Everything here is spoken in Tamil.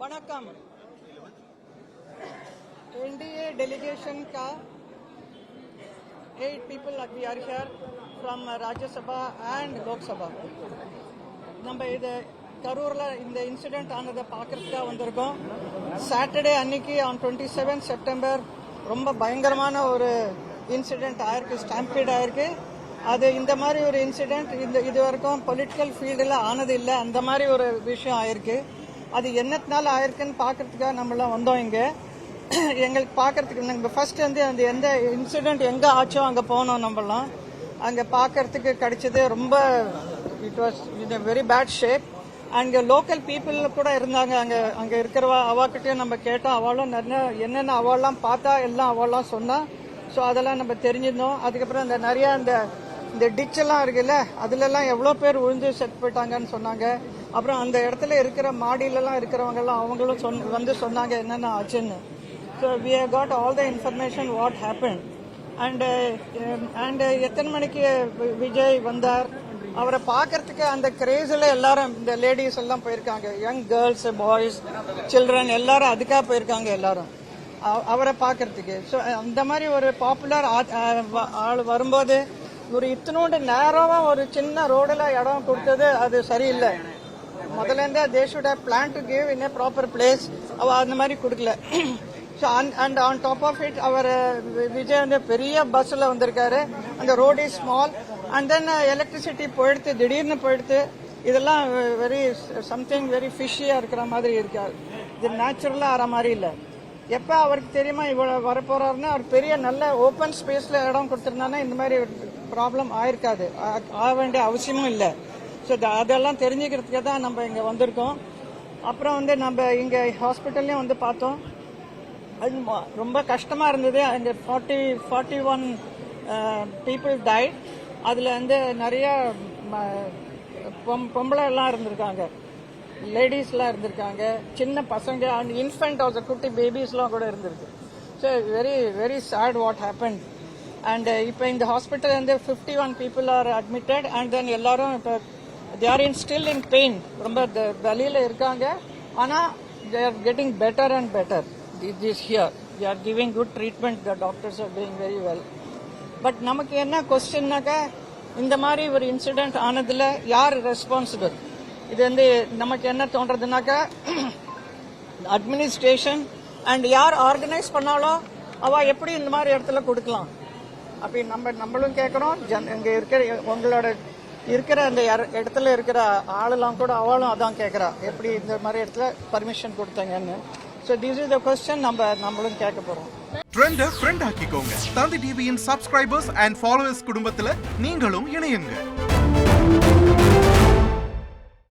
वणक्कम एनडीए डेलीगेशन का 8 people we are here from Rajya Sabha and Lok Sabha. நம்ம இது கரூர்ல இந்த இன்சிடென்ட் ஆனதை பார்க்கறதுக்காக வந்திருக்கோம். சாட்டர்டே அன்னைக்கு ஆன் 27 செப்டம்பர் ரொம்ப பயங்கரமான ஒரு இன்சிடென்ட் ஆயிருக்கு, ஸ்டாம்பீட் ஆயிருக்கு. அது இந்த மாதிரி ஒரு இன்சிடென்ட் இது வரைக்கும் பொலிட்டிக்கல் ஃபீல்டில் ஆனது இல்லை. அந்த மாதிரி ஒரு விஷயம் ஆயிருக்கு. அது என்னத்தினால ஆயிருக்குன்னு பார்க்கறதுக்காக நம்மளாம் வந்தோம். இங்கே எங்களுக்கு பார்க்கறதுக்கு நாங்கள் ஃபர்ஸ்ட் வந்து அந்த எந்த இன்சிடென்ட் எங்கே ஆச்சோ அங்கே போனோம். நம்மளாம் அங்கே பார்க்கறதுக்கு கிடைச்சது ரொம்ப it was in very bad shape. அங்கே லோக்கல் பீப்புள் கூட இருந்தாங்க. அங்கே இருக்கிறவா அவாக்கிட்டையும் நம்ம கேட்டோம். அவளும் என்னென்ன அவள்லாம் பார்த்தா எல்லாம் அவள்லாம் சொன்னா. ஸோ அதெல்லாம் நம்ம தெரிஞ்சிருந்தோம். அதுக்கப்புறம் அந்த நிறைய இந்த டிச்செல்லாம் இருக்குல்ல, அதுலலாம் எவ்வளோ பேர் விழுந்து செத்து போயிட்டாங்கன்னு சொன்னாங்க. அப்புறம் அந்த இடத்துல இருக்கிற மாடியிலலாம் இருக்கிறவங்கலாம் அவங்களும் வந்து சொன்னாங்க என்னென்ன ஆச்சுன்னு. So we have got all the information what happen. And எத்தனை மணிக்கு விஜய் வந்தார், அவரை பார்க்கறதுக்கு அந்த கிரேஸில் எல்லாரும் இந்த லேடிஸ் எல்லாம் போயிருக்காங்க. யங் கேர்ள்ஸ், பாய்ஸ், சில்ட்ரன் எல்லாரும் அதுக்காக போயிருக்காங்க எல்லாரும் அவரை பார்க்கறதுக்கு. ஸோ அந்த மாதிரி ஒரு பாப்புலர் ஆள் வரும்போது ஒரு இத்தனோண்டு நேரமாக ஒரு சின்ன ரோடில் இடம் கொடுத்தது அது சரியில்லை. முதல்ல இருந்தே they should have plan to give in a proper place. அவ அந்த மாதிரி கொடுக்கல. So and on top of it அவர் விஜய் வந்து பெரிய பஸ்ஸில் வந்திருக்காரு. அந்த road is small and then electricity போயிடுத்து, திடீர்னு போயிடுத்து. இதெல்லாம் வெரி சம்திங் வெரி ஃபிஷியாக இருக்கிற மாதிரி இருக்காது. இது நேச்சுரலாக ஆகிற மாதிரி இல்லை. எப்போ அவருக்கு தெரியுமா இவ்வளோ வரப்போறாருன்னு அவர் பெரிய நல்ல ஓப்பன் ஸ்பேஸில் இடம் கொடுத்துருந்தானா இந்த மாதிரி ப்ராப்ளம் ஆயிருக்காது, ஆக வேண்டிய அவசியமும் இல்லை. ஸோ அதெல்லாம் தெரிஞ்சுக்கிறதுக்கு தான் நம்ம இங்கே வந்திருக்கோம். அப்புறம் வந்து நம்ம இங்கே ஹாஸ்பிட்டல்லையும் வந்து பார்த்தோம். அது ரொம்ப கஷ்டமாக இருந்தது. அங்கே 41 பீப்புள் டைட். அதில் வந்து நிறைய பொம்பளை எல்லாம் இருந்திருக்காங்க, லேடிஸ்லாம் இருந்திருக்காங்க, சின்ன பசங்க அண்ட் இன்ஃபென்ட் ஆஃப் குட்டி பேபிஸ்லாம் கூட இருந்திருக்கு. So very very sad what happen. And இப்போ இந்த ஹாஸ்பிட்டல் வந்து 51 people are admitted. And then எல்லாரும் இப்போ they are still in pain, ரொம்ப வலியில் இருக்காங்க. ஆனால் they are getting better and better this here. They are giving good treatment. The doctors are doing very well. But நமக்கு என்ன கொஸ்டின்னாக்கா, இந்த மாதிரி ஒரு இன்சிடென்ட் ஆனதில் யார் ரெஸ்பான்சிபிள்? இது வந்து நமக்கு என்ன தோன்றதுனாக்கா, அட்மினிஸ்ட்ரேஷன் அண்ட் யார் ஆர்கனைஸ் பண்ணாலும் அவ எப்படி இந்த மாதிரி இடத்துல கொடுக்கலாம் அப்படி நம்மளும் கேட்குறோம். இங்கே இருக்கிற உங்களோட இருக்கிற அந்த இடத்துல இருக்கிற ஆளெல்லாம் கூட அவளும் அதான் கேட்குறா, எப்படி இந்த மாதிரி இடத்துல பர்மிஷன் கொடுத்தாங்கன்னு. So this is the question நம்மளும் கேட்க போறோம். ட்ரெண்ட ஃப்ரெண்ட் ஆக்கிக்கோங்க. தந்தி டிவியின் சப்ஸ்கிரைபர்ஸ் அண்ட் ஃபாலோவர்ஸ் குடும்பத்தில் நீங்களும் இணையுங்க.